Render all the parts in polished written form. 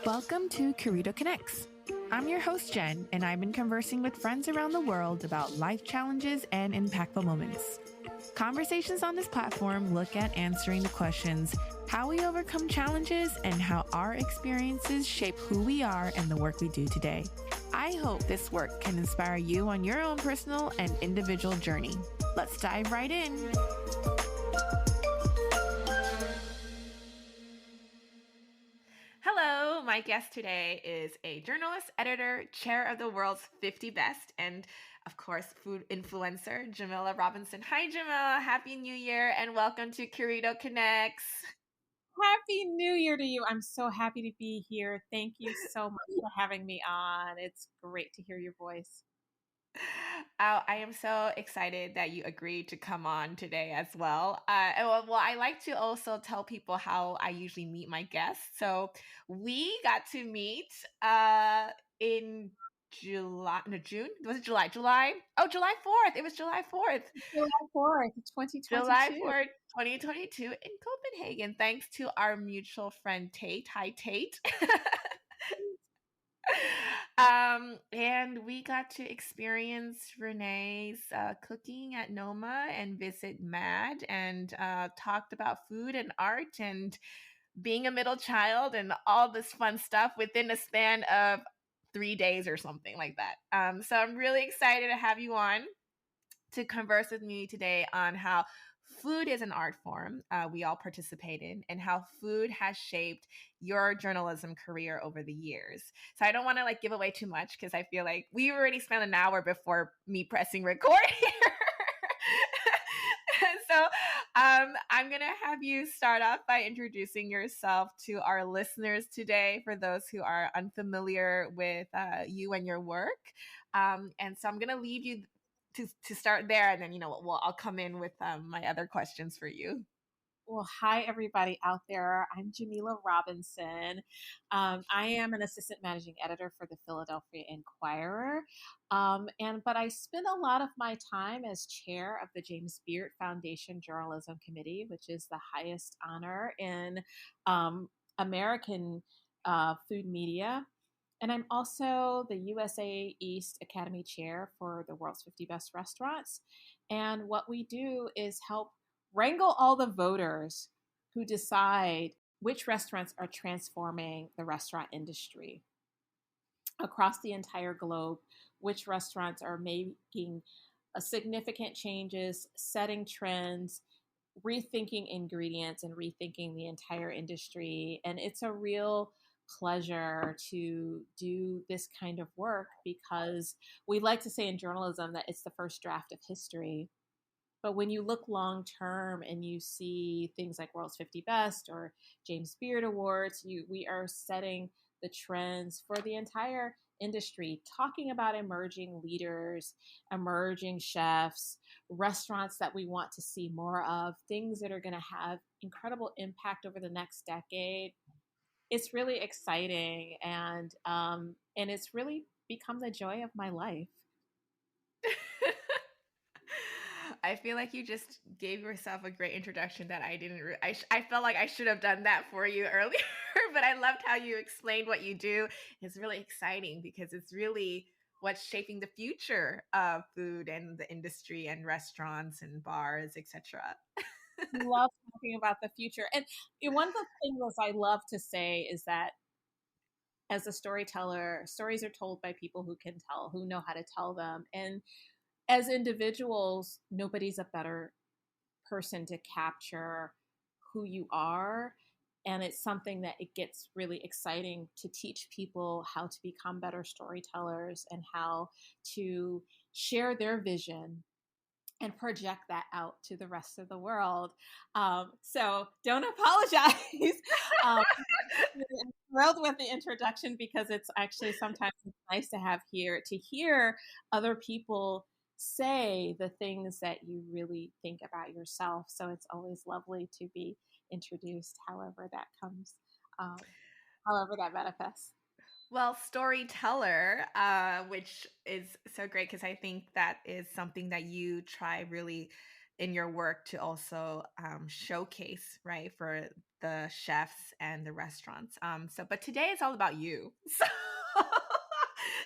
Welcome to Curito Connects. I'm your host, Jenn, and I've been conversing with friends around the world about life challenges and impactful moments. Conversations on this platform look at answering the questions, how we overcome challenges and how our experiences shape who we are and the work we do today. I hope this work can inspire you on your own personal and individual journey. Let's dive right in. Hello, my guest today is a journalist, editor, chair of the world's 50 best, and of course, food influencer, Jamila Robinson. Hi, Jamila. Happy New Year and welcome to Curito Connects. Happy New Year to you. I'm so happy to be here. Thank you so much for having me on. It's great to hear your voice. I am so excited that you agreed to come on today as well. I like to also tell people how I usually meet my guests. So we got to meet in June? Was it July? Oh, July 4th. It was July 4th. July 4th, 2022. July 4th, 2022 in Copenhagen, thanks to our mutual friend Tate. Hi, Tate. And we got to experience Renee's cooking at Noma and visit MAD and talked about food and art and being a middle child and all this fun stuff within a span of 3 days or something like that. So I'm really excited to have you on to converse with me today on how food is an art form we all participate in and how food has shaped your journalism career over the years. So I don't want to give away too much because I feel like we already spent an hour before me pressing record here. So I'm going to have you start off by introducing yourself to our listeners today for those who are unfamiliar with you and your work. And so I'm going to leave you to start there, and then I'll come in with my other questions for you. Well, hi everybody out there. I'm Jamila Robinson. I am an assistant managing editor for the Philadelphia Inquirer, but I spend a lot of my time as chair of the James Beard Foundation Journalism Committee, which is the highest honor in American food media. And I'm also the USA East Academy Chair for the World's 50 Best Restaurants. And what we do is help wrangle all the voters who decide which restaurants are transforming the restaurant industry across the entire globe, which restaurants are making significant changes, setting trends, rethinking ingredients, and rethinking the entire industry. And it's a real pleasure to do this kind of work because we like to say in journalism that it's the first draft of history. But when you look long term and you see things like World's 50 Best or James Beard Awards, we are setting the trends for the entire industry, talking about emerging leaders, emerging chefs, restaurants that we want to see more of, things that are going to have incredible impact over the next decade. It's really exciting, and it's really become the joy of my life. I feel like you just gave yourself a great introduction that I didn't. I felt like I should have done that for you earlier, but I loved how you explained what you do. It's really exciting because it's really what's shaping the future of food and the industry and restaurants and bars, etc. Love talking about the future. And one of the things I love to say is that as a storyteller, stories are told by people who can tell, who know how to tell them. And as individuals, nobody's a better person to capture who you are. And it's something that it gets really exciting to teach people how to become better storytellers and how to share their vision and project that out to the rest of the world. So don't apologize. I'm thrilled with the introduction because it's actually sometimes nice to hear other people say the things that you really think about yourself. So it's always lovely to be introduced, however that comes, however that manifests. Well, storyteller, which is so great because I think that is something that you try really in your work to also showcase, right, for the chefs and the restaurants. But today is all about you.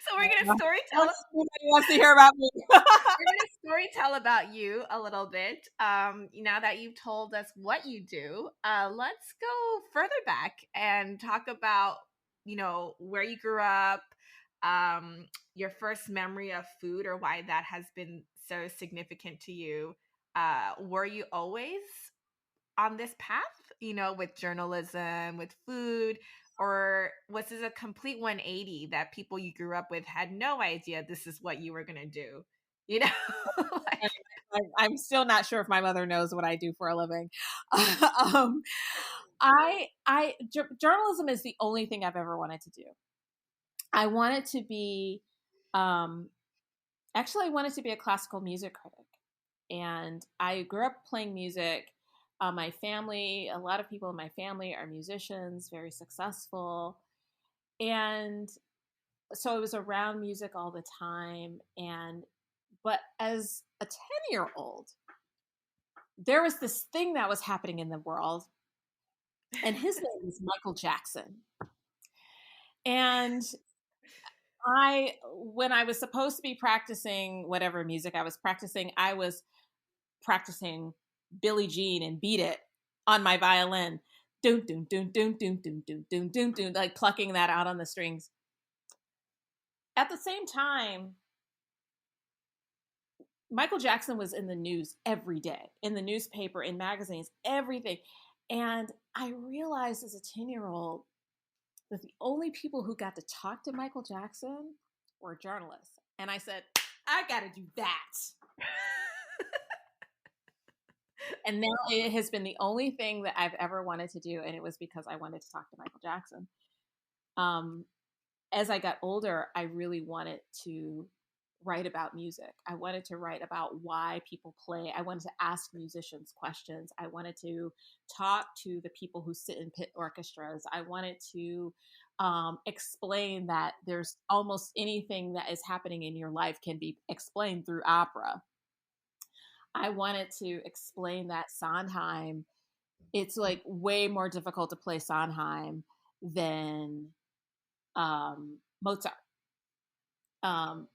So we're gonna storytell. Nobody wants to hear about me. We're gonna storytell about you a little bit. Now that you've told us what you do, let's go further back and talk about, where you grew up, your first memory of food, or why that has been so significant to you. Were you always on this path, with journalism, with food, or was this a complete 180 that people you grew up with had no idea this is what you were going to do? You know, like, I'm still not sure if my mother knows what I do for a living. um, journalism is the only thing I've ever wanted to do. I wanted to be, um, actually, I wanted to be a classical music critic. And I grew up playing music. My family, a lot of people in my family are musicians, very successful. And so I was around music all the time. But as a 10-year-old, there was this thing that was happening in the world, and his name was Michael Jackson. And when I was supposed to be practicing whatever music I was practicing Billie Jean and Beat It on my violin. Doom, doom, doom, doom, doom, doom, doom, doom, doom, doom, like plucking that out on the strings. At the same time, Michael Jackson was in the news every day, in the newspaper, in magazines, everything. And I realized as a 10-year-old that the only people who got to talk to Michael Jackson were journalists. And I said, I got to do that. And now it has been the only thing that I've ever wanted to do. And it was because I wanted to talk to Michael Jackson. As I got older, I really wanted to write about music. I wanted to write about why people play. I wanted to ask musicians questions. I wanted to talk to the people who sit in pit orchestras. I wanted to explain that there's almost anything that is happening in your life can be explained through opera. I wanted to explain that Sondheim, it's like way more difficult to play Sondheim than Mozart.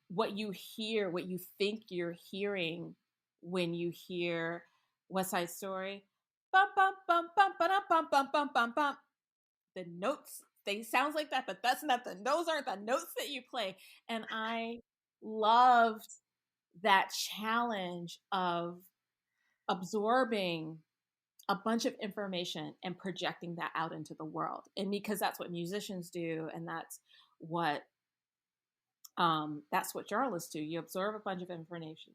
What you hear, what you think you're hearing when you hear West Side Story, bum bum bum bum bum bum bum bum bum bum. The notes, they sounds like that, but that's not those aren't the notes that you play. And I loved that challenge of absorbing a bunch of information and projecting that out into the world. And because that's what musicians do, and that's what journalists do. You absorb a bunch of information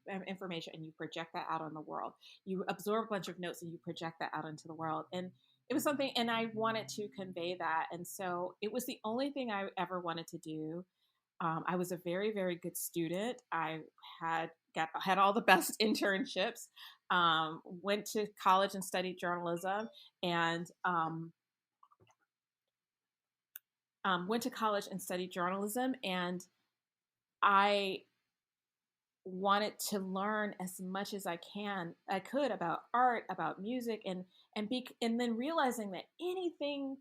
and you project that out on the world. You absorb a bunch of notes and you project that out into the world. And it was something, and I wanted to convey that. And so it was the only thing I ever wanted to do. I was a very, very good student. I had all the best internships. Went to college and studied journalism, and went to college and studied journalism, and I wanted to learn as much as I could about art, about music, and then realizing that anything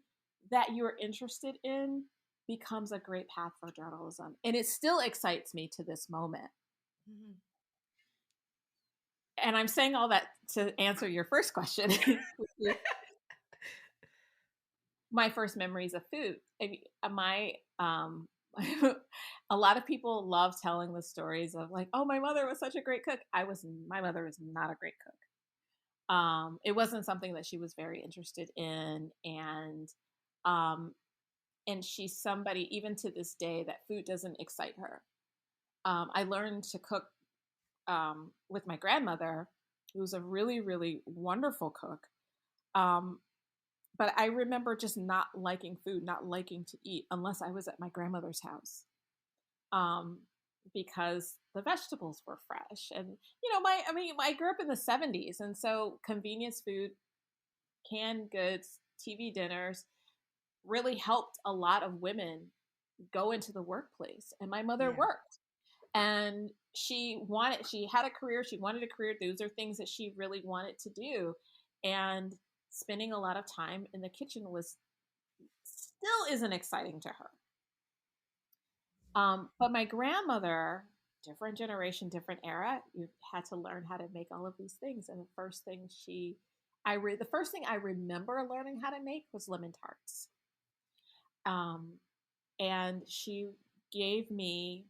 that you're interested in becomes a great path for journalism, and it still excites me to this moment. mm-hmm. And I'm saying all that to answer your first question. My first memories of food. My a lot of people love telling the stories of like, oh, my mother was such a great cook. My mother was not a great cook. It wasn't something that she was very interested in, um, and she's somebody even to this day that food doesn't excite her. I learned to cook with my grandmother, who was a really, really wonderful cook. Um, but I remember just not liking food, not liking to eat unless I was at my grandmother's house, um, because the vegetables were fresh. And I grew up in the '70s, and so convenience food, canned goods, TV dinners really helped a lot of women go into the workplace. And my mother Yeah. worked. And she had a career, she wanted a career. Those are things that she really wanted to do. And spending a lot of time in the kitchen was still isn't exciting to her. But my grandmother, different generation, different era, you had to learn how to make all of these things. And the first thing the first thing I remember learning how to make was lemon tarts. Um, and she gave me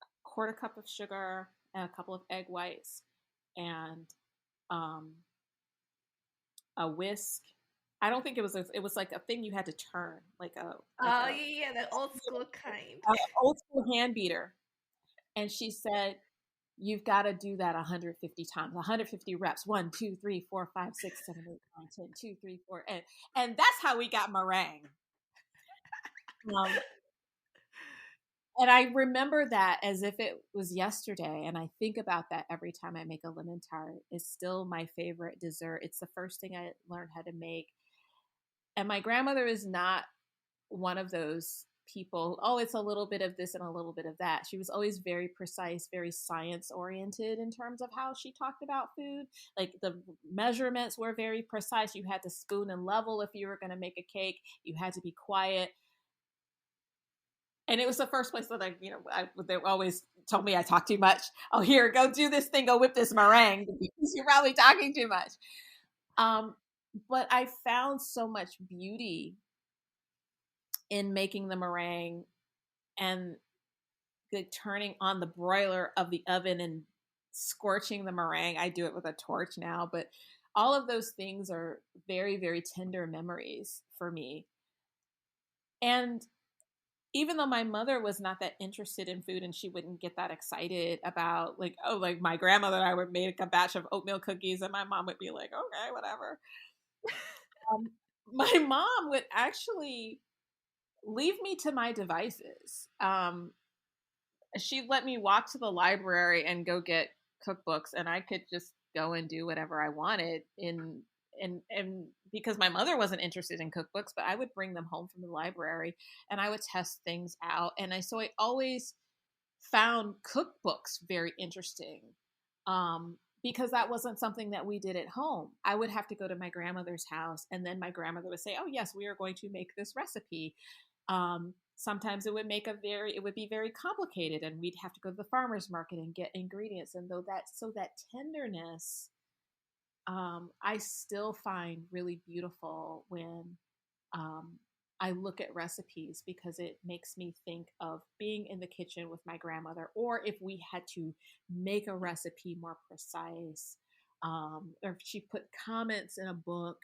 a quarter cup of sugar and a couple of egg whites and um, a whisk. I don't think it was like a thing you had to turn, like Oh, a yeah, yeah, the old school kind. old school hand beater. And she said, you've got to do that 150 times, 150 reps. 1, 2, 3, 4, 5, 6, 7, 8, 9, 10, 2, 3, 4. And that's how we got meringue. Um, and I remember that as if it was yesterday. And I think about that every time I make a lemon tart. It's still my favorite dessert. It's the first thing I learned how to make. And my grandmother is not one of those people, oh, it's a little bit of this and a little bit of that. She was always very precise, very science oriented in terms of how she talked about food. Like the measurements were very precise. You had to spoon and level if you were going to make a cake. You had to be quiet. And it was the first place that they always told me I talk too much. Oh, here, go do this thing, go whip this meringue because you're probably talking too much. But I found so much beauty in making the meringue and the turning on the broiler of the oven and scorching the meringue. I do it with a torch now, but all of those things are very, very tender memories for me. And even though my mother was not that interested in food and she wouldn't get that excited about like my grandmother and I would make a batch of oatmeal cookies and my mom would be like, okay, whatever. My mom would actually leave me to my devices. She let me walk to the library and go get cookbooks and I could just go and do whatever I wanted and because my mother wasn't interested in cookbooks, but I would bring them home from the library and I would test things out. So I always found cookbooks very interesting. Because that wasn't something that we did at home. I would have to go to my grandmother's house and then my grandmother would say, oh yes, we are going to make this recipe. Sometimes it would be very complicated and we'd have to go to the farmer's market and get ingredients. And that tenderness, I still find really beautiful when, I look at recipes because it makes me think of being in the kitchen with my grandmother, or if we had to make a recipe more precise, or if she put comments in a book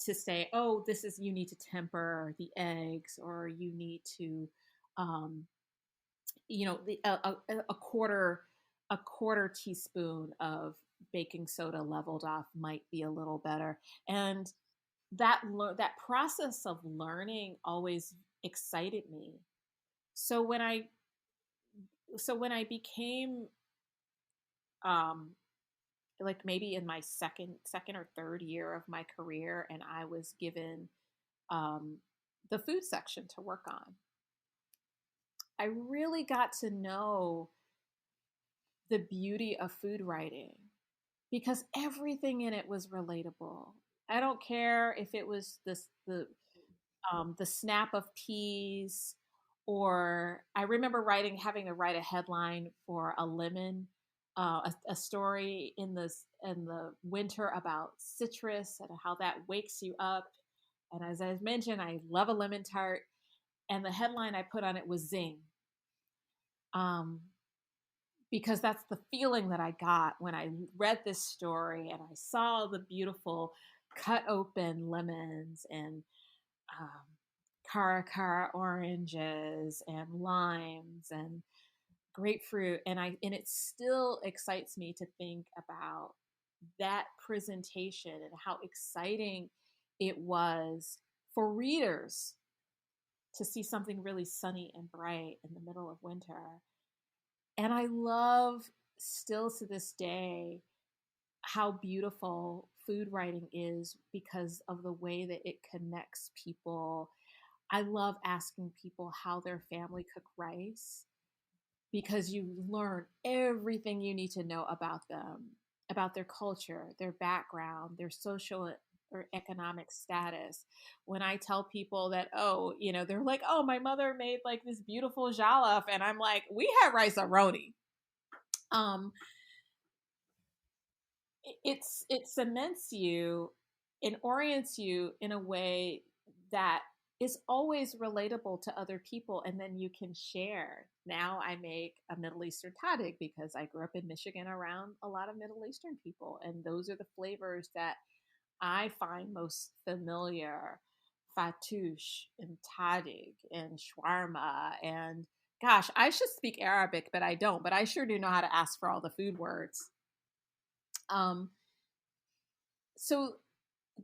to say, oh, you need to temper the eggs, or you need to, um, a quarter teaspoon of baking soda leveled off might be a little better. And that process of learning always excited me. So when I became, um, like maybe in my second or third year of my career, and I was given um, the food section to work on, I really got to know the beauty of food writing because everything in it was relatable. I don't care if it was the snap of peas, or I remember having to write a headline for a lemon, a story in the winter about citrus and how that wakes you up. And as I mentioned, I love a lemon tart, and the headline I put on it was "Zing," um, because that's the feeling that I got when I read this story and I saw the beautiful cut open lemons and um, cara oranges and limes and grapefruit, and it still excites me to think about that presentation and how exciting it was for readers to see something really sunny and bright in the middle of winter. And I love, still to this day, how beautiful food writing is because of the way that it connects people. I love asking people how their family cook rice because you learn everything you need to know about them, about their culture, their background, their social or economic status. When I tell people that, oh, they're like, oh, my mother made like this beautiful jollof, and I'm like, we had rice aroni. Um, it cements you and orients you in a way that is always relatable to other people, and then you can share. Now I make a Middle Eastern tadig because I grew up in Michigan around a lot of Middle Eastern people, and those are the flavors that I find most familiar: fattoush and tadig and shawarma. And gosh, I should speak Arabic, but I don't, but I sure do know how to ask for all the food words. um so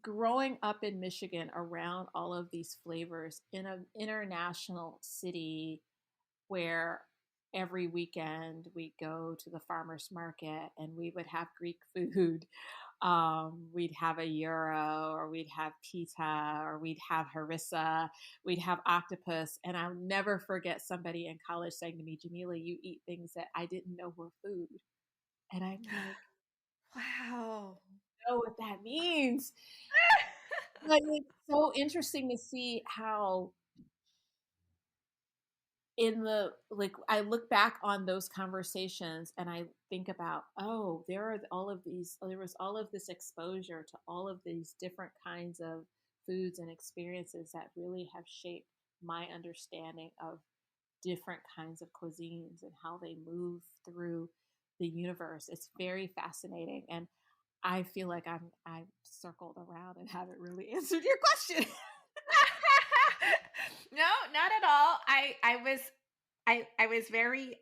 growing up in Michigan around all of these flavors in an international city where every weekend we go to the farmer's market and we would have Greek food. We'd have a gyro, or we'd have pita, or we'd have harissa, we'd have octopus. And I'll never forget somebody in college saying to me, Jamila, you eat things that I didn't know were food. And I'm like, Wow. I know what that means. But it's so interesting to see how in the like I look back on those conversations and I think about, oh, there was all of this exposure to all of these different kinds of foods and experiences that really have shaped my understanding of different kinds of cuisines and how they move through the universe. It's very fascinating, and I feel like I've circled around and haven't really answered your question. No, not at all. I was very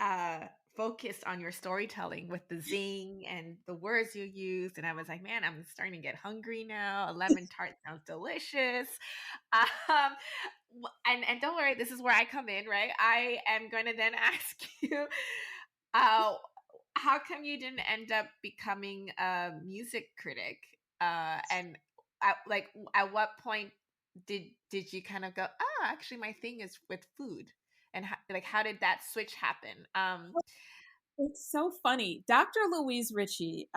focused on your storytelling with the zing and the words you used, and I was like, man, I'm starting to get hungry now. A lemon tart sounds delicious. Um, and don't worry, this is where I come in, right? I am going to then ask you, uh, how come you didn't end up becoming a music critic? And at what point did you kind of go, oh, actually, my thing is with food, and how did that switch happen? It's so funny. Dr. Louise Ritchie,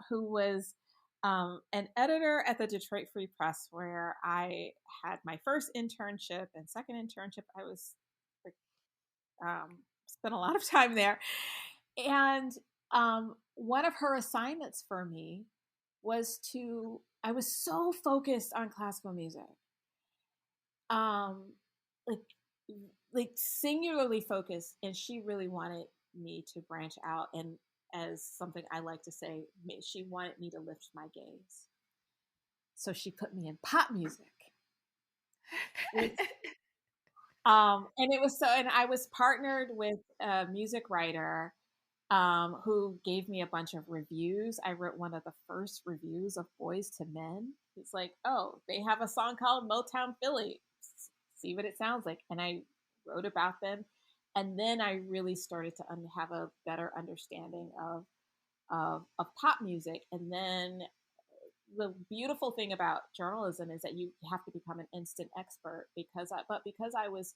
who was an editor at the Detroit Free Press, where I had my first internship and second internship, I was spent a lot of time there. And one of her assignments for me was I was so focused on classical music, um, like singularly focused, and she really wanted me to branch out. And as something I like to say, she wanted me to lift my gaze. So she put me in pop music. And it was and I was partnered with a music writer who gave me a bunch of reviews. I wrote one of the first reviews of Boys to Men. It's like, oh, they have a song called Motown Philly. See what it sounds like. And I wrote about them. And then I really started to have a better understanding of pop music. And then the beautiful thing about journalism is that you have to become an instant expert because I was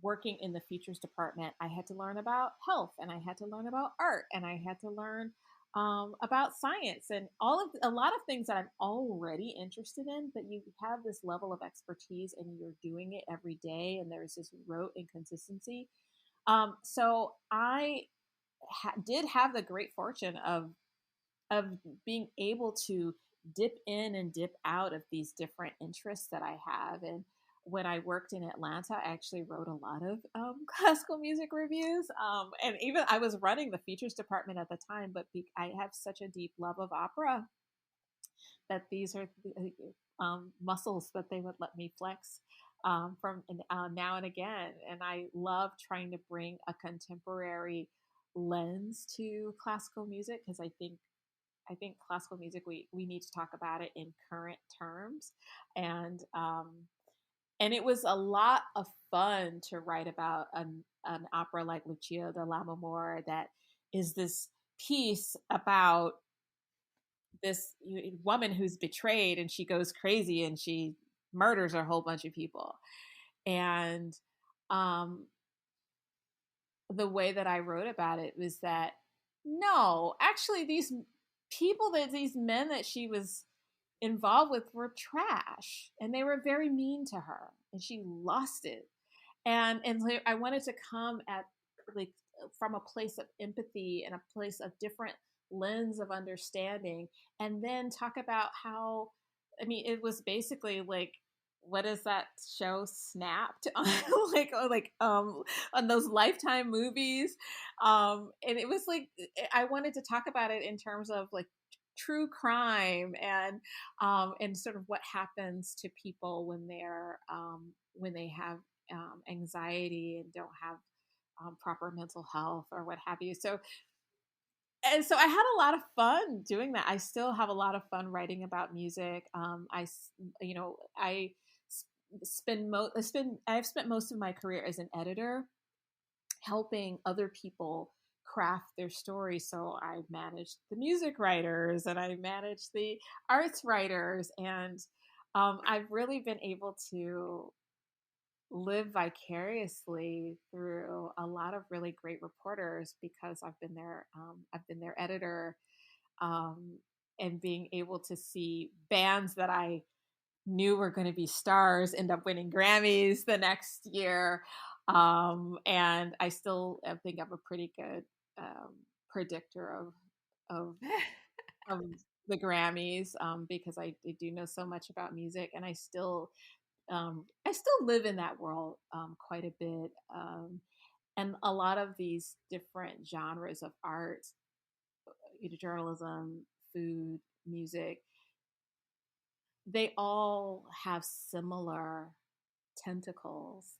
working in the features department, I had to learn about health, and I had to learn about art, and I had to learn about science, and a lot of things that I'm already interested in. But you have this level of expertise, and you're doing it every day, and there's this rote and consistency. So I did have the great fortune of being able to dip in and dip out of these different interests that I have. And when I worked in Atlanta, I actually wrote a lot of classical music reviews. And even I was running the features department at the time, but I have such a deep love of opera that these are muscles that they would let me flex from now and again. And I love trying to bring a contemporary lens to classical music because I think classical music, we need to talk about it in current terms. And it was a lot of fun to write about an opera like Lucia de Lammermoor that is this piece about this woman who's betrayed, and she goes crazy and she murders a whole bunch of people. And um, the way that I wrote about it was that no, actually, these men that she was involved with were trash, and they were very mean to her, and she lost it. And I wanted to come at, like, from a place of empathy and a place of different lens of understanding, and then talk about how, I mean, it was basically like, what is that show Snapped on, on those Lifetime movies, and it was like, I wanted to talk about it in terms of like true crime, and sort of what happens to people when they have anxiety and don't have proper mental health or what have you. So I had a lot of fun doing that. I still have a lot of fun writing about music. You know, I've spent most of my career as an editor, helping other people craft their stories. So I managed the music writers and I managed the arts writers, and I've really been able to live vicariously through a lot of really great reporters because I've been their editor, um, and being able to see bands that I knew were going to be stars end up winning Grammys the next year. And I still think I'm a pretty good predictor of of the Grammys, because I do know so much about music, and I still live in that world quite a bit. And a lot of these different genres of art, journalism, food, music, they all have similar tentacles.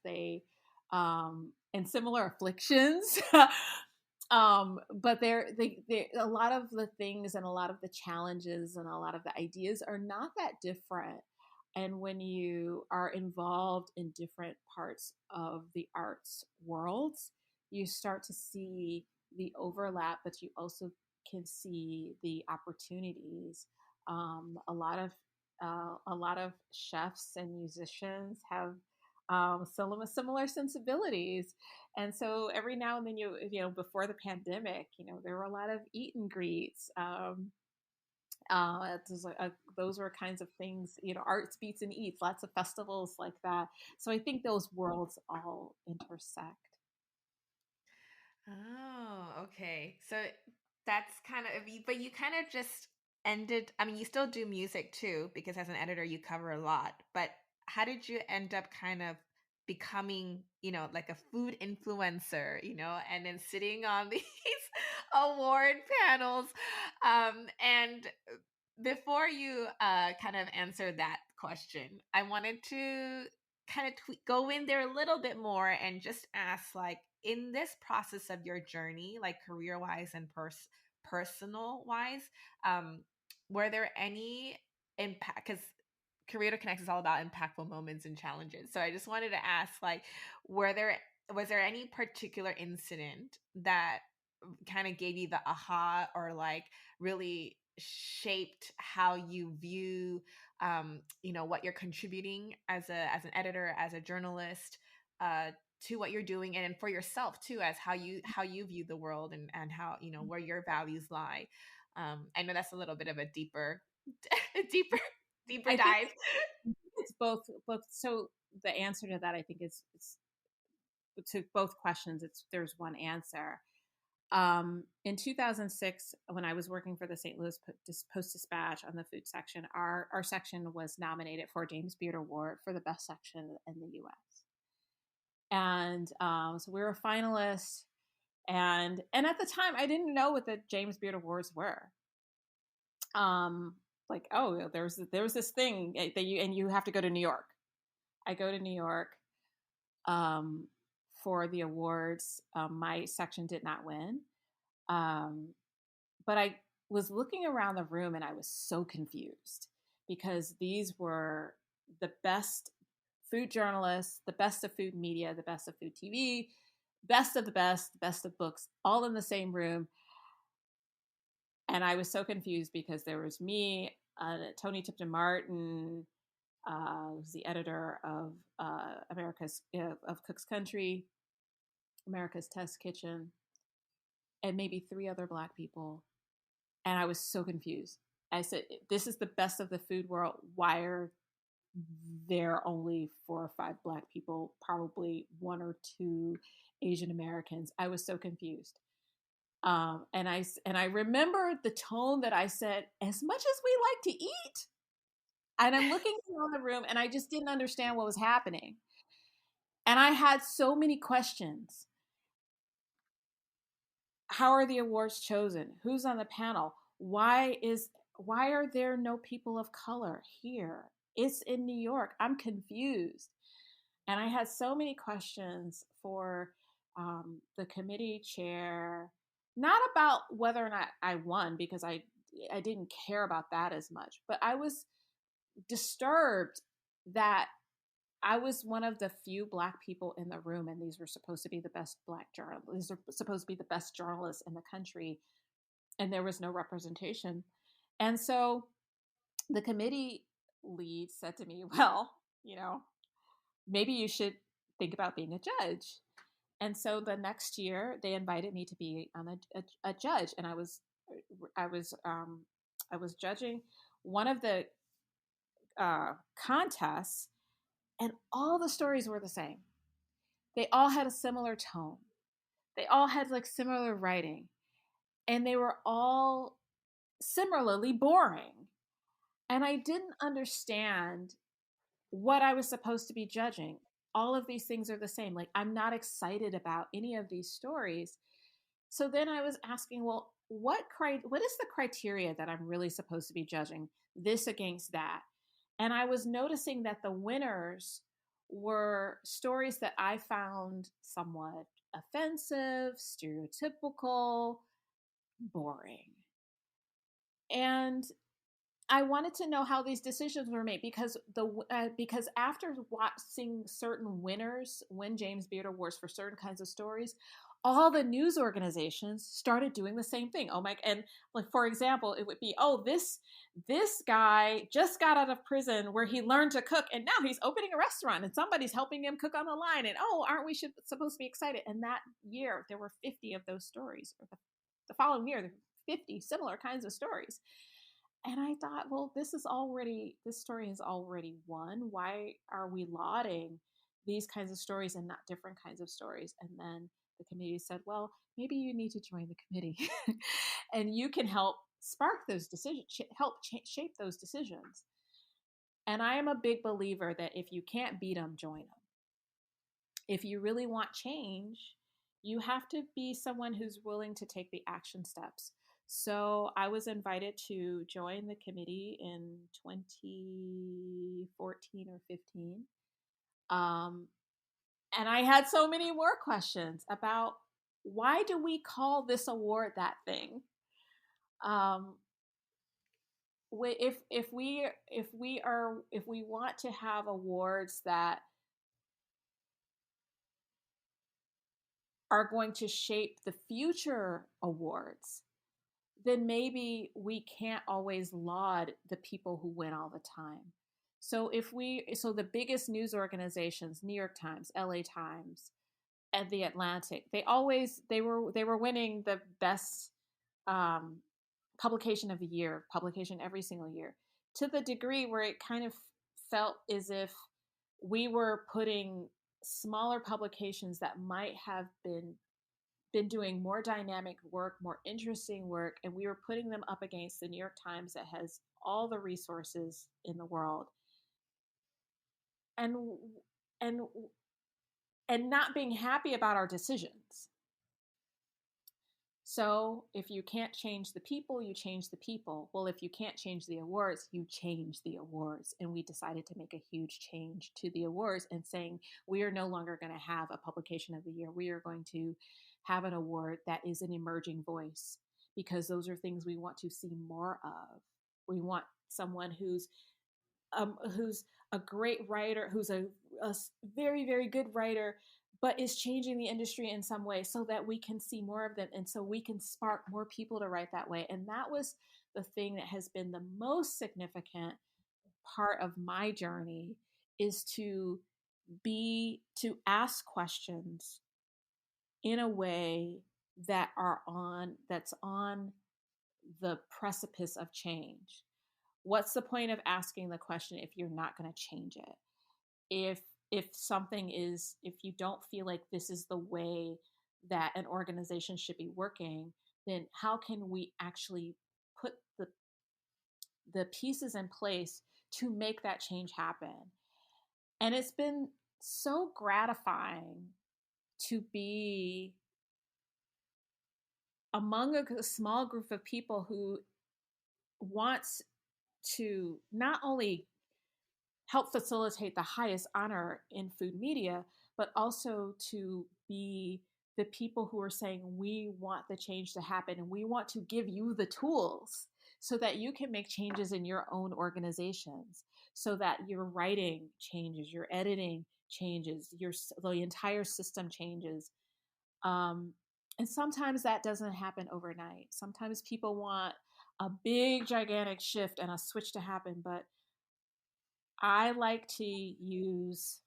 And similar afflictions. But they a lot of the things and a lot of the challenges and a lot of the ideas are not that different. And when you are involved in different parts of the arts worlds, you start to see the overlap, but you also can see the opportunities. A lot of chefs and musicians have similar sensibilities, and so every now and then, before the pandemic, there were a lot of eat and greets. Those were kinds of things, arts, beats, and eats, lots of festivals like that. So I think those worlds all intersect. Oh, okay. So that's kind of, but you kind of just ended, I mean, you still do music too, because as an editor, you cover a lot. But how did you end up kind of becoming, like a food influencer, and then sitting on these award panels? And before you kind of answer that question, I wanted to kind of go in there a little bit more and just ask, like, in this process of your journey, like career wise and personal wise, um, were there any impact? Because Curito Connects is all about impactful moments and challenges. So I just wanted to ask, like, were there was there any particular incident that kind of gave you the aha, or like really shaped how you view what you're contributing as an editor, as a journalist, uh to what you're doing, and for yourself too, as how you view the world, and how, where your values lie. I know that's a little bit of a deeper deeper I think dive. it's both. So the answer to that, I think, is to both questions. There's one answer. In 2006, when I was working for the St. Louis Post-Dispatch on the food section, our section was nominated for a James Beard Award for the best section in the U.S. And so we were a finalist, and at the time, I didn't know what the James Beard Awards were. Like, oh, there was this thing that you have to go to New York. I go to New York um, for the awards. My section did not win. Um, but I was looking around the room and I was so confused because these were the best food journalists, the best of food media, the best of food TV, best of the best of books, all in the same room. And I was so confused because there was me, Tony Tipton Martin, was the editor of America's of Cook's Country, America's Test Kitchen, and maybe three other Black people. And I was so confused. I said, "This is the best of the food world. Why are there only 4 or 5 Black people? Probably one or two Asian Americans." I was so confused. And I remember the tone that I said, "As much as we like to eat," and I'm looking around the room, and I just didn't understand what was happening. And I had so many questions. How are the awards chosen? Who's on the panel? Why are there no people of color here? It's in New York. I'm confused. And I had so many questions for the committee chair, not about whether or not I won, because I didn't care about that as much, but I was disturbed that I was one of the few Black people in the room, and these were supposed to be the best Black journalists. These are supposed to be the best journalists in the country, and there was no representation. And so the committee lead said to me, "Well, maybe you should think about being a judge." And so the next year, they invited me to be on a judge, and I was I was judging one of the contests, and all the stories were the same. They all had a similar tone. They all had like similar writing, and they were all similarly boring. And I didn't understand what I was supposed to be judging. All of these things are the same. Like, I'm not excited about any of these stories. So then I was asking, well, what is the criteria that I'm really supposed to be judging this against that? And I was noticing that the winners were stories that I found somewhat offensive, stereotypical, boring. And I wanted to know how these decisions were made, because after watching certain winners win James Beard Awards for certain kinds of stories, all the news organizations started doing the same thing. Oh my! And like, for example, it would be, "Oh, this guy just got out of prison where he learned to cook, and now he's opening a restaurant, and somebody's helping him cook on the line. And oh, aren't we supposed to be excited?" And that year, there were 50 of those stories. Or the following year, there were 50 similar kinds of stories. And I thought, well, this story has already won. Why are we lauding these kinds of stories and not different kinds of stories? And then the committee said, well, maybe you need to join the committee and you can help spark those decisions, shape those decisions. And I am a big believer that if you can't beat them, join them. If you really want change, you have to be someone who's willing to take the action steps. So I was invited to join the committee in 2014 or 15. And I had so many more questions about, why do we call this award that thing? If we want to have awards that are going to shape the future awards, then maybe we can't always laud the people who win all the time. So the biggest news organizations, New York Times, LA Times, and the Atlantic, they were winning the best publication of the year, publication every single year, to the degree where it kind of felt as if we were putting smaller publications that might have been doing more dynamic work, more interesting work, and we were putting them up against the New York Times that has all the resources in the world, and and and not being happy about our decisions. So if you can't change the people, you change the people. Well, if you can't change the awards, you change the awards. And we decided to make a huge change to the awards and saying, we are no longer going to have a publication of the year. We are going to have an award that is an emerging voice, because those are things we want to see more of. We want someone who's a great writer, who's a very, very good writer, but is changing the industry in some way, so that we can see more of them, and so we can spark more people to write that way. And that was the thing that has been the most significant part of my journey, is to ask questions in a way that's on the precipice of change. What's the point of asking the question if you're not going to change it? if if you don't feel like this is the way that an organization should be working, then how can we actually put the pieces in place to make that change happen? And it's been so gratifying to be among a small group of people who wants to not only help facilitate the highest honor in food media, but also to be the people who are saying, we want the change to happen and we want to give you the tools so that you can make changes in your own organizations, so that your writing changes, your editing changes, the entire system changes. And sometimes that doesn't happen overnight. Sometimes people want a big, gigantic shift and a switch to happen, but I like to use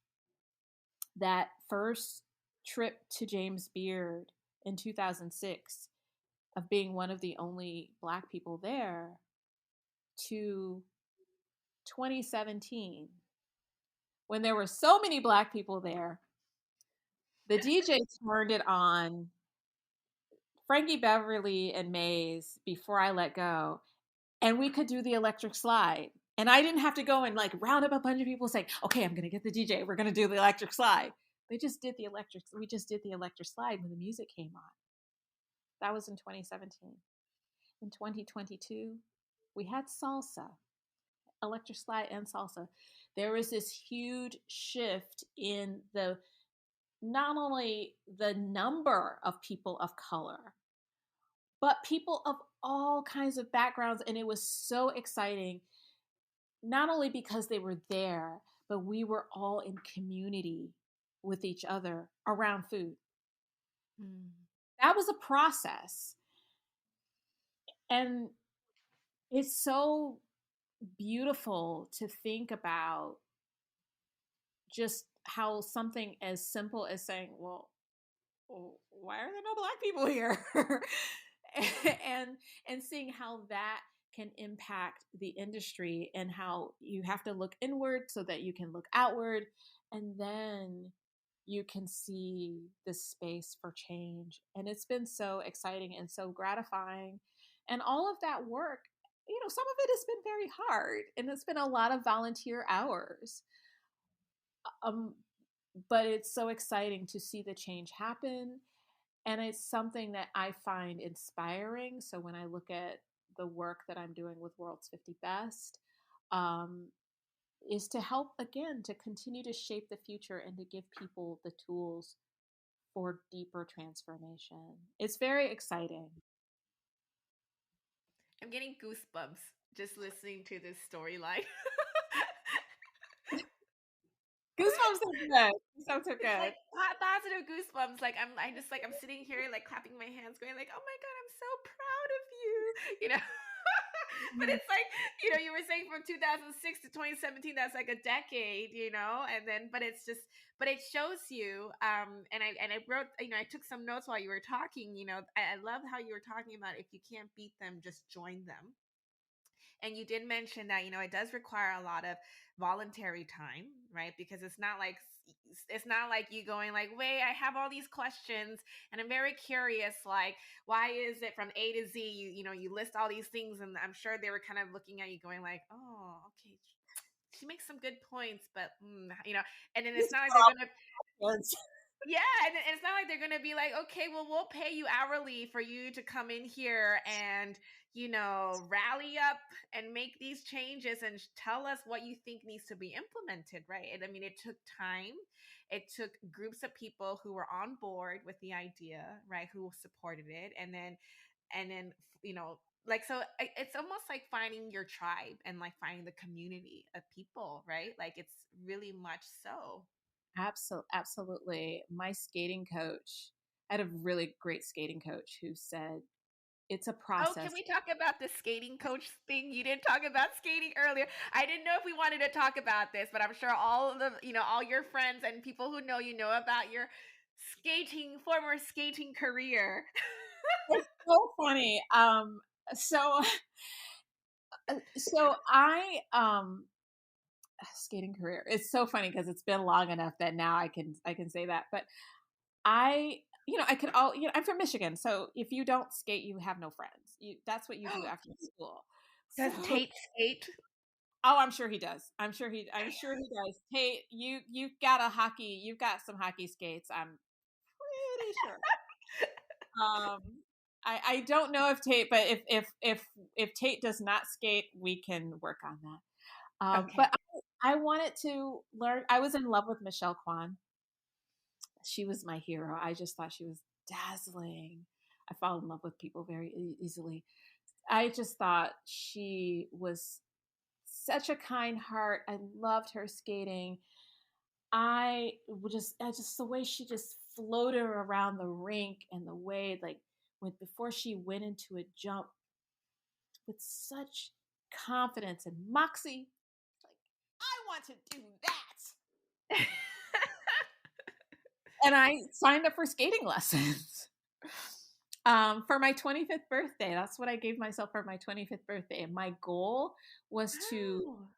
that first trip to James Beard in 2006, of being one of the only Black people there, to 2017 when there were so many Black people there. The DJ turned it on Frankie Beverly and Mays, Before I Let Go, and we could do the electric slide. And I didn't have to go and like round up a bunch of people saying, okay, I'm going to get the DJ. We're going to do the electric slide. We just did the electric slide when the music came on. That was in 2017. In 2022, we had salsa, electric slide and salsa. There was this huge shift in the not only the number of people of color, but people of all kinds of backgrounds. And it was so exciting, not only because they were there, but we were all in community with each other around food. Mm. That was a process. And it's so beautiful to think about just how something as simple as saying, well, why are there no Black people here? and and seeing how that can impact the industry, and how you have to look inward so that you can look outward, and then you can see the space for change. And it's been so exciting and so gratifying. And all of that work, some of it has been very hard, and it's been a lot of volunteer hours. Um, but it's so exciting to see the change happen. And it's something that I find inspiring. So when I look at the work that I'm doing with World's 50 Best, um, is to help, again, to continue to shape the future and to give people the tools for deeper transformation. It's very exciting. I'm getting goosebumps just listening to this storyline. Goosebumps are good. Goosebumps are It's good. like positive goosebumps. Like I'm sitting here like clapping my hands, going like, oh my god, I'm so proud of you, you know. But it's like, you were saying from 2006 to 2017, that's like a decade, and then but it shows you, and I wrote, I took some notes while you were talking. I love how you were talking about, if you can't beat them, just join them. And you did mention that, it does require a lot of voluntary time, right? Because it's not like you going like, wait, I have all these questions and I'm very curious, like, why is it from A to Z? You list all these things, and I'm sure they were kind of looking at you going like, oh, okay, she makes some good points, but and then it's not like they're gonna. Yeah, and it's not like they're gonna be like, okay, well, we'll pay you hourly for you to come in here and rally up and make these changes and tell us what you think needs to be implemented, right? And I mean, it took time. It took groups of people who were on board with the idea, right? Who supported it, and then like, so it's almost like finding your tribe and like finding the community of people, right? Like, it's really much so. Absolutely. My skating coach, I had a really great skating coach who said, It's a Oh, can process. we talk about the skating coach thing? You didn't talk about skating earlier. I didn't know if we wanted to talk about this, but I'm sure all of the, all your friends and people who know about your former skating career. It's so funny. So so skating career. It's so funny because it's been long enough that now I can say that. But I could I'm from Michigan, so if you don't skate, you have no friends. That's what you do after school. So, Does Tate skate? oh, I'm sure he does. I'm sure he does. Hey, you've got some hockey skates. I'm pretty sure. Um, I don't know if Tate, but if Tate does not skate, we can work on that. Okay. But I wanted to learn. I was in love with Michelle Kwan. She was my hero. I just thought she was dazzling. I fall in love with people very easily. I just thought she was such a kind heart. I loved her skating. I just the way she just floated around the rink and the way like when before she went into a jump with such confidence and moxie, like I want to do that. And I signed up for skating lessons. For my 25th birthday. That's what I gave myself for my 25th birthday. And my goal was to Oh.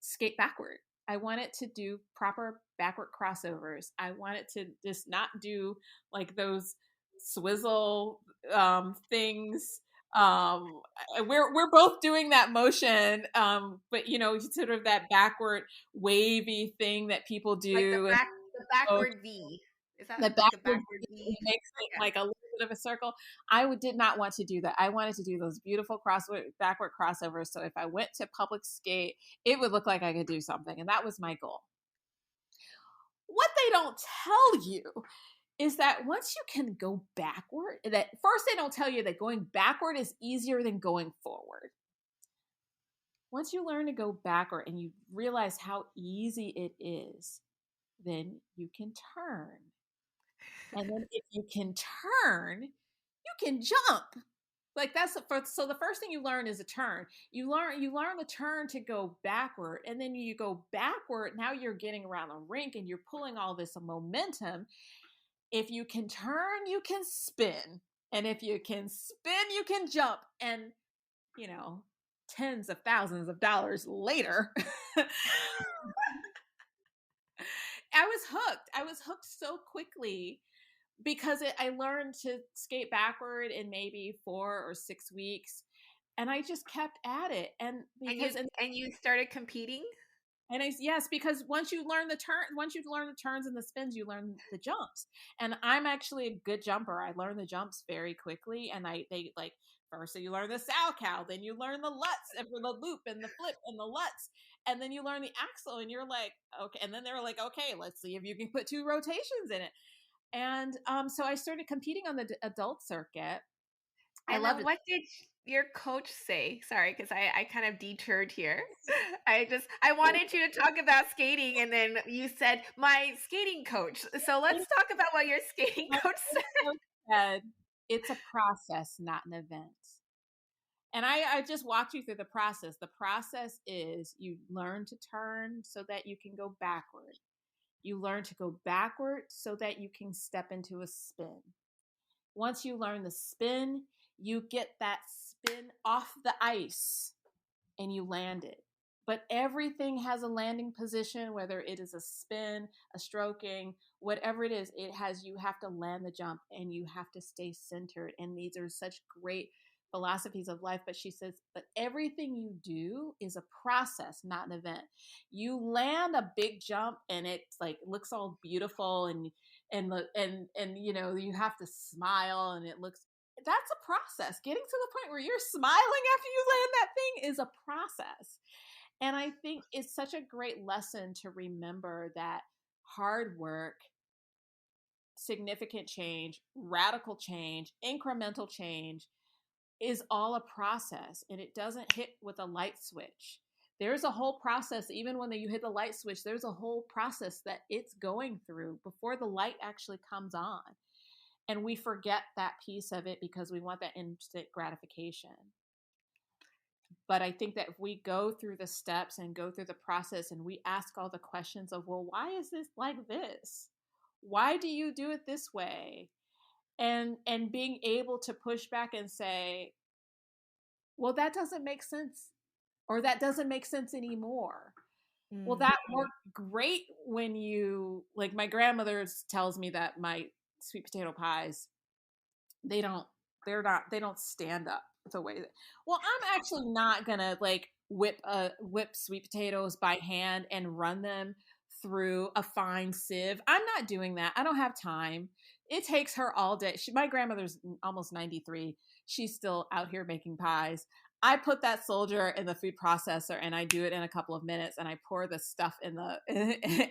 skate backward. I wanted to do proper backward crossovers. I wanted to just not do like those swizzle things. We're both doing that motion, but sort of that backward wavy thing that people Like do. And the oh, backward V. Is that the like a backward backward V? makes it Yeah. like a little bit of a circle. Did not want to do that. I wanted to do those beautiful backward crossovers. So if I went to public skate, it would look like I could do something. And that was my goal. What they don't tell you is that once you can go backward, that first they don't tell you that going backward is easier than going forward. Once you learn to go backward and you realize how easy it is, then you can turn. And then if you can turn, you can jump. Like so the first thing you learn is a turn. You learn the turn to go backward, and then you go backward. Now you're getting around the rink and you're pulling all this momentum. If you can turn, you can spin. And if you can spin, you can jump. And you know, tens of thousands of dollars later, I was hooked. I was hooked so quickly because I learned to skate backward in maybe 4 or 6 weeks, and I just kept at it. And And you because and you started competing? yes, because once you learn the turns and the spins, you learn the jumps. And I'm actually a good jumper. I learn the jumps very quickly, and they like first so you learn the sow cow, then you learn the lutz and the loop and the flip and the lutz, and then you learn the axle, and you're like okay. And then they were like, okay, let's see if you can put 2 rotations in it. And so I started competing on the adult circuit. I And loved then it. what did your coach say? Sorry, because I kind of detoured here. I wanted you to talk about skating, and then you said my skating coach. So let's talk about what your skating My coach said. coach said, it's a process, not an event. And I just walked you through the process. The process is you learn to turn so that you can go backward. You learn to go backward so that you can step into a spin. Once you learn the spin, you get that spin off the ice and you land it. But everything has a landing position, whether it is a spin, a stroking, whatever it is, you have to land the jump and you have to stay centered. And these are such great philosophies of life. But she says, but everything you do is a process, not an event. You land a big jump and it's like looks all beautiful and you have to smile and it looks that's a process. Getting to the point where you're smiling after you land that thing is a process. And I think it's such a great lesson to remember that hard work, significant change, radical change, incremental change is all a process, and it doesn't hit with a light switch. There's a whole process. Even when you hit the light switch, there's a whole process that it's going through before the light actually comes on. And we forget that piece of it because we want that instant gratification. But I think that if we go through the steps and go through the process and we ask all the questions of, well, why is this like this? Why do you do it this way? And being able to push back and say, well, that doesn't make sense, or that doesn't make sense anymore. Well, Mm. that worked great when you, like, my grandmother tells me that my sweet potato pies, they don't they don't stand up the way that, well, I'm actually not gonna like whip sweet potatoes by hand and run them through a fine sieve. I'm not doing that. I don't have time. It takes her all day. My grandmother's almost 93. She's still out here making pies. I put that soldier in the food processor and I do it in a couple of minutes, and I pour the stuff in the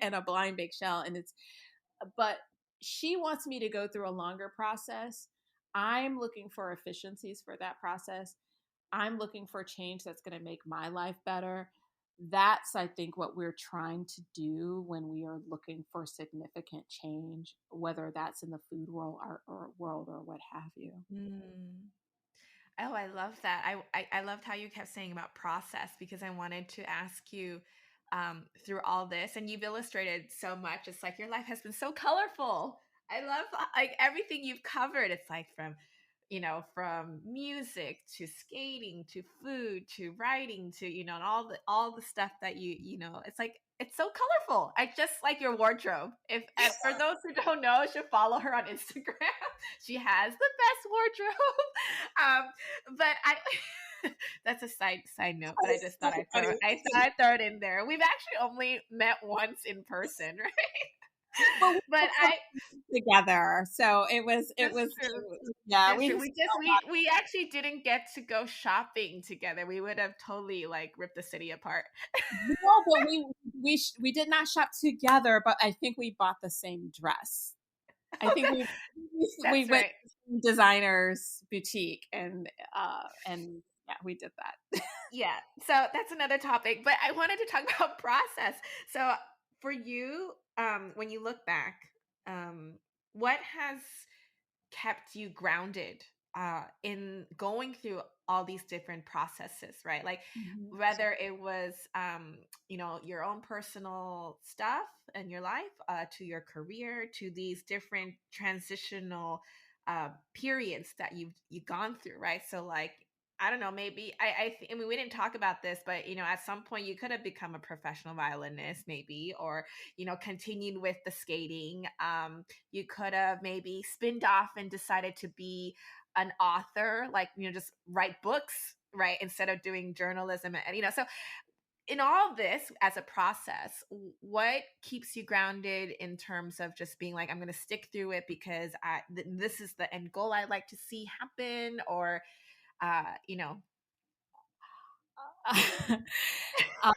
in a blind bake shell, and it's, but she wants me to go through a longer process. I'm looking for efficiencies for that process. I'm looking for change that's going to make my life better. That's, I think, what we're trying to do when we are looking for significant change, whether that's in the food world or what have you. Mm. Oh, I love that. I loved how you kept saying about process, because I wanted to ask you, through all this, and you've illustrated so much. It's like your life has been so colorful. I love like everything you've covered. It's like from, from music to skating to food to writing to, and all the stuff that it's like it's so colorful. I just like your wardrobe. If and for those who don't know, should follow her on Instagram. She has the best wardrobe. But I that's a side note, but I just So thought funny. I'd throw it in there. We've actually only met once in person, right? But we But I together, so it that's was true. yeah, That's true. We actually didn't get to go shopping together. We would have totally like ripped the city apart. no, but we did not shop together, but I think we bought the same dress. I think we That's went right. to designers boutique, and yeah, we did that. Yeah. So that's another topic, but I wanted to talk about process. So for you, when you look back, um, what has kept you grounded in going through all these different processes, right? Like Mhm. whether it was your own personal stuff in your life, to your career, to these different transitional periods that you've gone through, right? So like I don't know, maybe I mean we didn't talk about this, but at some point you could have become a professional violinist, maybe, or continued with the skating. You could have maybe spinned off and decided to be an author, like just write books, right, instead of doing journalism. And so in all this as a process, what keeps you grounded in terms of just being like, I'm going to stick through it because this is the end goal I'd like to see happen, or uh you know Uh,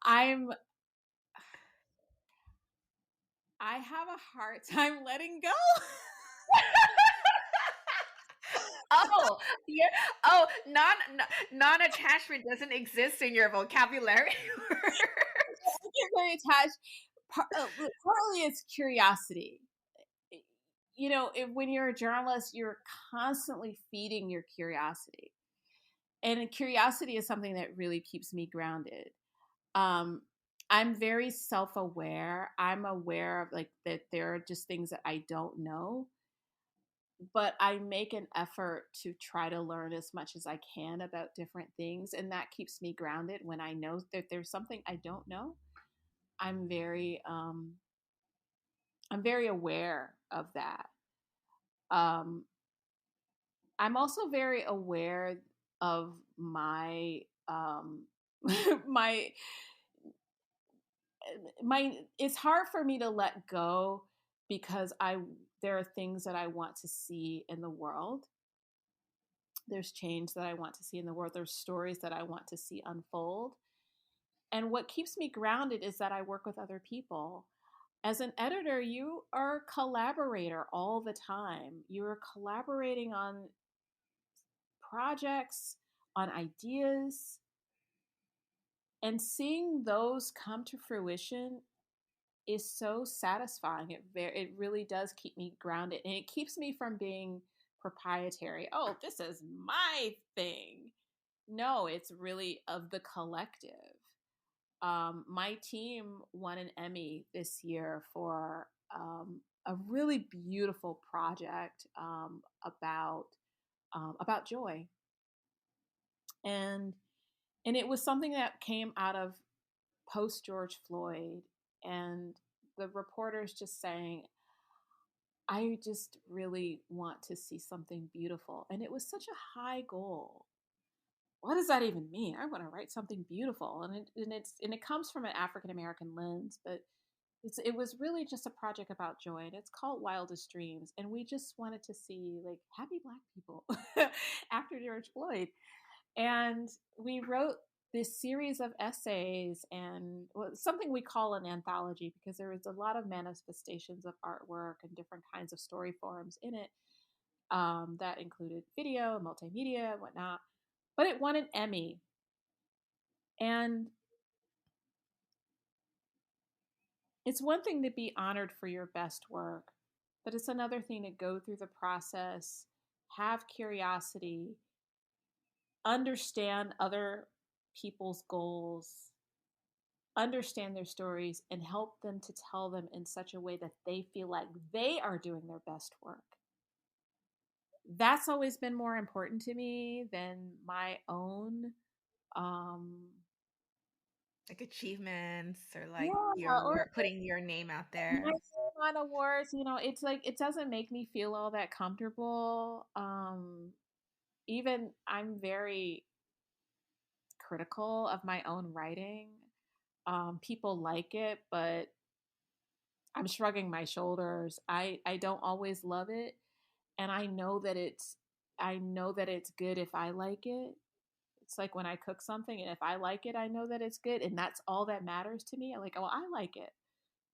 I'm I have a hard time letting go. oh, yeah. Oh, non-attachment doesn't exist in your vocabulary. I get very attached. Partly it's curiosity. When you're a journalist, you're constantly feeding your curiosity, and curiosity is something that really keeps me grounded. Um, I'm very self-aware. I'm aware of like that there are just things that I don't know, but I make an effort to try to learn as much as I can about different things, and that keeps me grounded. When I know that there's something I don't know, I'm very um I'm very aware of that. Um I'm also very aware of my my my it's hard for me to let go because I there are things that I want to see in the world. There's change that I want to see in the world. There's stories that I want to see unfold. And what keeps me grounded is that I work with other people. As an editor, you are a collaborator all the time. You're collaborating on projects, on ideas, and seeing those come to fruition is so satisfying. It really does keep me grounded, and it keeps me from being proprietary. Oh, this is my thing. No, it's really of the collective. My team won an Emmy this year for a really beautiful project about joy, and it was something that came out of post George Floyd, and the reporters just saying, I just really want to see something beautiful. And it was such a high goal. What does that even mean? I want to write something beautiful. And it comes from an African American lens, but it was really just a project about joy, and it's called Wildest Dreams. And we just wanted to see like happy Black people after George Floyd. And we wrote this series of essays and something we call an anthology, because there was a lot of manifestations of artwork and different kinds of story forms in it, that included video, multimedia, and whatnot. But it won an Emmy. And it's one thing to be honored for your best work, but it's another thing to go through the process, have curiosity, understand other people's goals, understand their stories, and help them to tell them in such a way that they feel like they are doing their best work. That's always been more important to me than my own um Like achievements or like your yeah, or work, putting your name out my there. name on awards. It's like it doesn't make me feel all that comfortable. Even I'm very critical of my own writing. People like it, but I'm shrugging my shoulders. I don't always love it, and I know that it's good if I like it. It's like when I cook something, and if I like it, I know that it's good, and that's all that matters to me. I'm like, oh, I like it.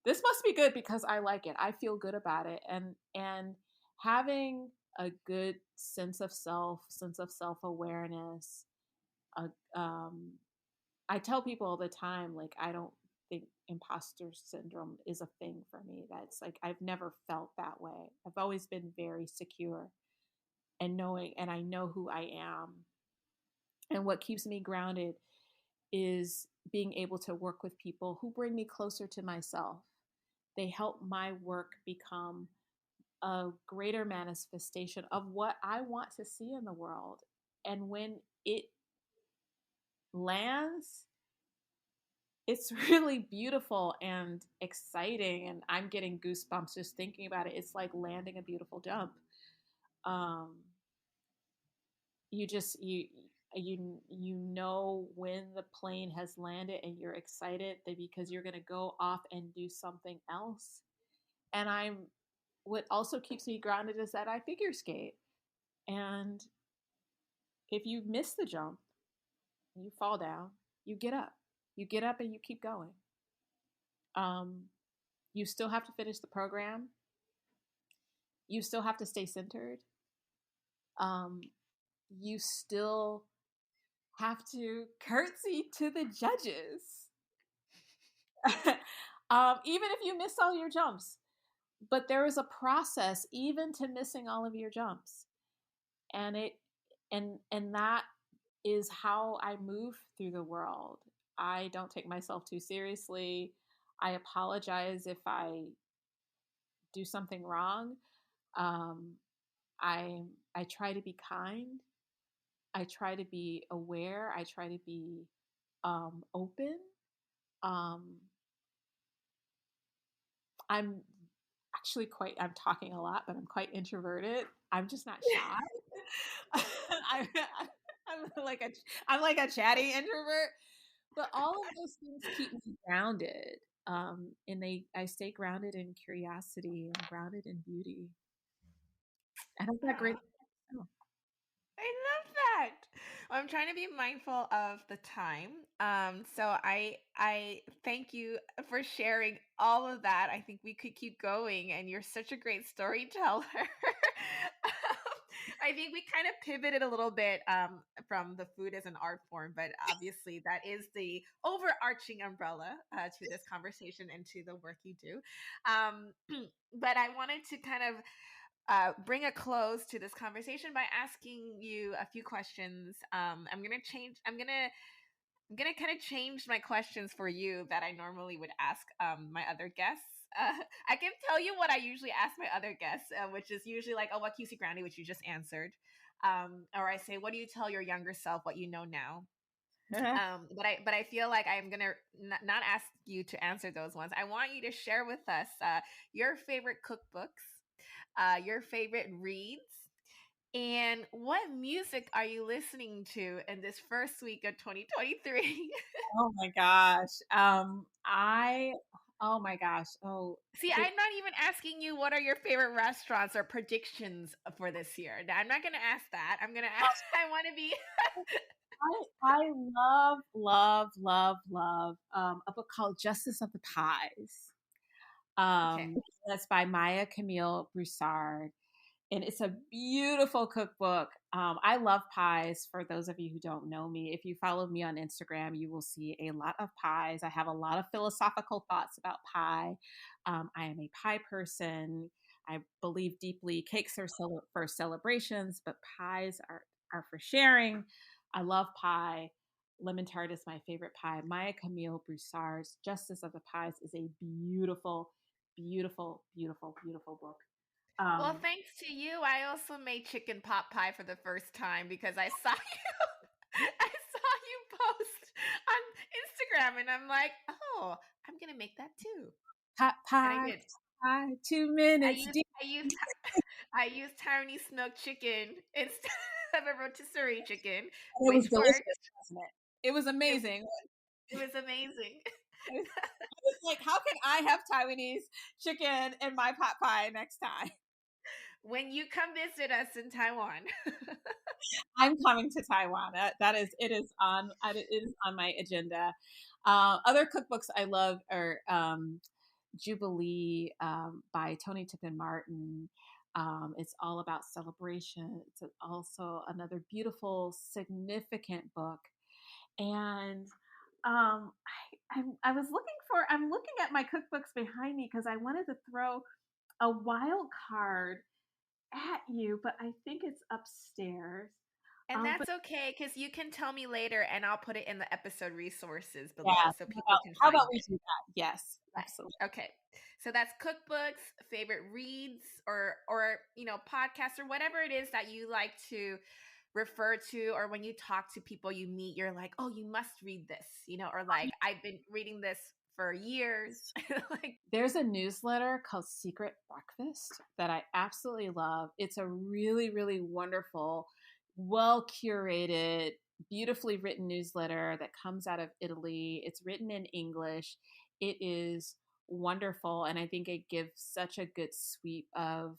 This must be good because I like it. I feel good about it, and having a good sense of self awareness. Uh, um, I tell people all the time, like, I don't think imposter syndrome is a thing for me. That's like, I've never felt that way. I've always been very secure and knowing, and I know who I am. And what keeps me grounded is being able to work with people who bring me closer to myself. They help my work become a greater manifestation of what I want to see in the world. And when it lands, it's really beautiful and exciting, and I'm getting goosebumps just thinking about it. It's like landing a beautiful jump. Um, you just you know when the plane has landed, and you're excited that because you're going to go off and do something else. And I'm what also keeps me grounded is that I figure skate, and if you miss the jump, you fall down, you get up. You get up and you keep going. Um, you still have to finish the program. You still have to stay centered. Um, you still have to curtsy to the judges. Even if you miss all your jumps. But there is a process even to missing all of your jumps. And it and that is how I move through the world. I don't take myself too seriously. I apologize if I do something wrong. Um, I try to be kind. I try to be aware. I try to be open. Um, I'm I'm talking a lot, but I'm quite introverted. I'm just not shy. I'm, I'm like a I'm like a chatty introvert. But all of those things keep me grounded. And I stay grounded in curiosity and grounded in beauty. And I've got great. Oh, I love that. I'm trying to be mindful of the time. So I thank you for sharing all of that. I think we could keep going, and you're such a great storyteller. I think we kind of pivoted a little bit from the food as an art form, but obviously that is the overarching umbrella to this conversation and to the work you do. Um, but I wanted to kind of bring a close to this conversation by asking you a few questions. I'm gonna kind of change my questions for you that I normally would ask my other guests. I can tell you what I usually ask my other guests, which is usually like, "Oh, what QC Grandy," which you just answered, or I say, "What do you tell your younger self? What you know now?" But I feel like I'm gonna not ask you to answer those ones. I want you to share with us your favorite cookbooks, your favorite reads, and what music are you listening to in this first week of 2023? Oh my gosh. Oh my gosh. Oh, See, it, I'm not even asking you what are your favorite restaurants or predictions for this year. Now, I'm not going to ask that. I'm going to ask, I want to be. I love, love, love, love a book called Justice of the Pies. Okay. That's by Maya Camille Broussard. And it's a beautiful cookbook. I love pies. For those of you who don't know me, if you follow me on Instagram, you will see a lot of pies. I have a lot of philosophical thoughts about pie. I am a pie person. I believe deeply cakes are for celebrations, but pies are for sharing. I love pie. Lemon tart is my favorite pie. Maya Camille Broussard's Justice of the Pies is a beautiful, beautiful, beautiful, beautiful book. Well, Um, thanks to you, I also made chicken pot pie for the first time because I saw you. I saw you post on Instagram, and I'm like, oh, I'm gonna make that too, Hot and I pie, did. pie, two I minutes used deep. I used I used tiny smoked chicken instead of a rotisserie chicken, And it was which delicious, worked. wasn't it? It was It, amazing. it was amazing. I was like, how can I have Taiwanese chicken in my pot pie next time? When you come visit us in Taiwan. I'm coming to Taiwan. It is on my agenda. Other cookbooks I love are Jubilee by Tony Tippin Martin. It's all about celebration. It's also another beautiful, significant book. And I'm looking at my cookbooks behind me because I wanted to throw a wild card at you, but I think it's upstairs. And But that's okay because you can tell me later and I'll put it in the episode resources below yeah, so people can how find about we it. do that? Yes, absolutely. Right. Okay. So that's cookbooks, favorite reads, or podcasts or whatever it is that you like to refer to, or when you talk to people you meet, you're like, oh, you must read this, or like I've been reading this for years. Like, There's a newsletter called Secret Breakfast that I absolutely love. It's a really, really wonderful, well curated, beautifully written newsletter that comes out of Italy. It's written in English. It is wonderful. And I think it gives such a good sweep of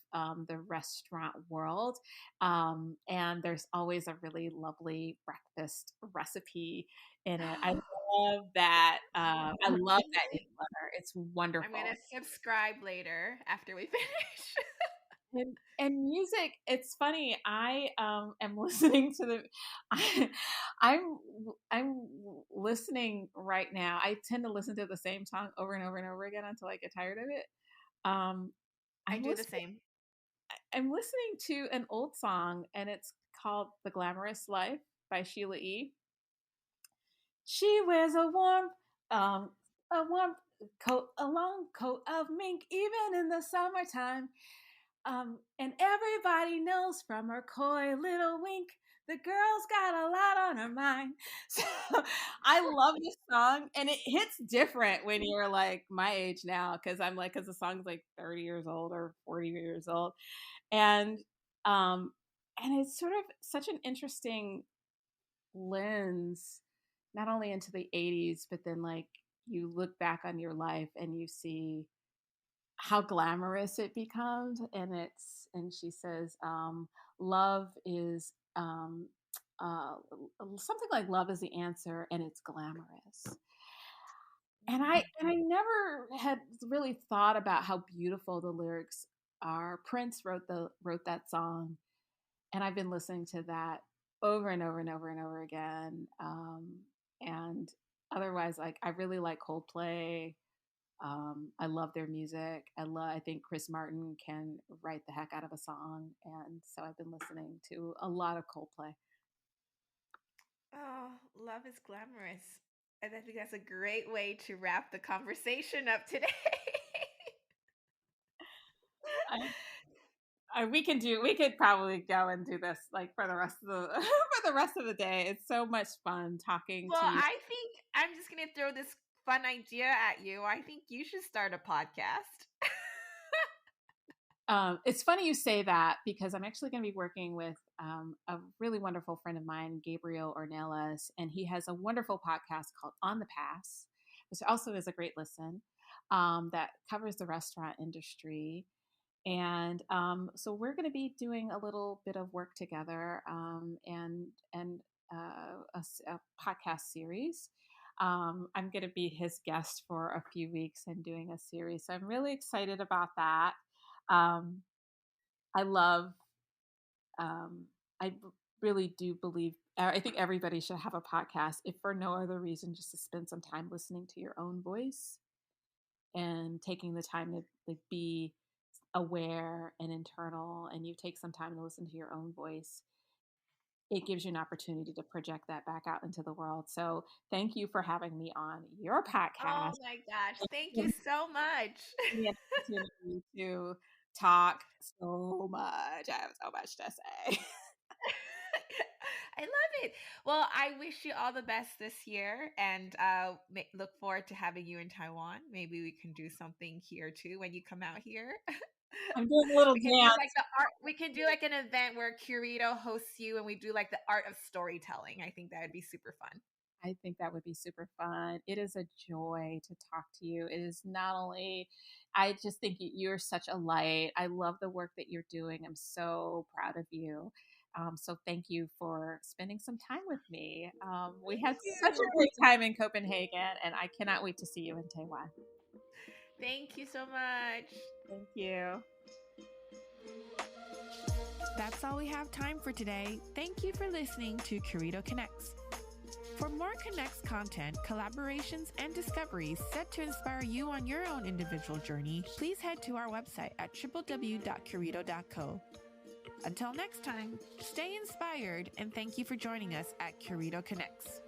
the restaurant world. And there's always a really lovely breakfast recipe in it. I love that. I love that newsletter. It's I'm gonna wonderful. subscribe later after we finish. And music, it's funny. I am listening to the. I, I'm I'm listening right now. I tend to listen to the same song over and over and over again until I get tired of it. Um, I I'm do the listening. same. I'm listening to an old song, and it's called "The Glamorous Life" by Sheila E. She wears um, a warm coat, a long coat of mink, even in the summertime. And everybody knows from her coy little wink, the girl's got a lot on her mind. So I love this song, and it hits different when you're like my age now, because the song's like 30 years old or 40 years old, and um, and it's sort of such an interesting lens, not only into the 80s, but then like you look back on your life and you see how glamorous it becomes. And she says, love is uh, something like love is the answer and it's glamorous. And I never had really thought about how beautiful the lyrics are. Prince wrote that song, And I've been listening to that over and over and over and over again. And otherwise, like I really like Coldplay. I love their music. I think Chris Martin can write the heck out of a song, and so I've been listening to a lot of Coldplay. Oh, love is glamorous. And I think that's a great way to wrap the conversation up today. We could probably go and do this like for the rest of the for the rest of the day. It's so much fun talking Well, to you. I think I'm just going to throw this fun idea at you. I think you should start a podcast. It's funny you say that because I'm actually going to be working with a really wonderful friend of mine, Gabriel Ornelas, and he has a wonderful podcast called On the Pass, which also is a great listen, that covers the restaurant industry. And so we're going to be doing a little bit of work together, and a podcast series. I'm going to be his guest for a few weeks and doing a series. So I'm really excited about that. Um, I love, I really do believe, I think everybody should have a podcast, if for no other reason, just to spend some time listening to your own voice and taking the time to like be aware and internal, and you take some time to listen to your own voice. It gives you an opportunity to project that back out into the world. So thank you for having me on your Oh podcast. my gosh. Thank you Giving so much. me an opportunity to talk so much. I have so much to say. I love it. Well, I wish you all the best this year and look forward to having you in Taiwan. Maybe we can do something here too when you come out here. I'm doing a little We can do dance. like the art, we can do like an event where Curito hosts you and we do like the art of storytelling. I think that would be super fun. I think that would be super fun. It is a joy to talk to you. It is not only, I just think you're such a light. I love the work that you're doing. I'm so proud of you. So thank you for spending some time with me. We Thank had such you. a great time in Copenhagen, and I cannot wait to see you in Taiwan. Thank you so much. Thank you. That's all we have time for today. Thank you for listening to Curito Connects. For more Connects content, collaborations, and discoveries set to inspire you on your own individual journey, please head to our website at www.curito.co. Until next time, stay inspired and thank you for joining us at Curito Connects.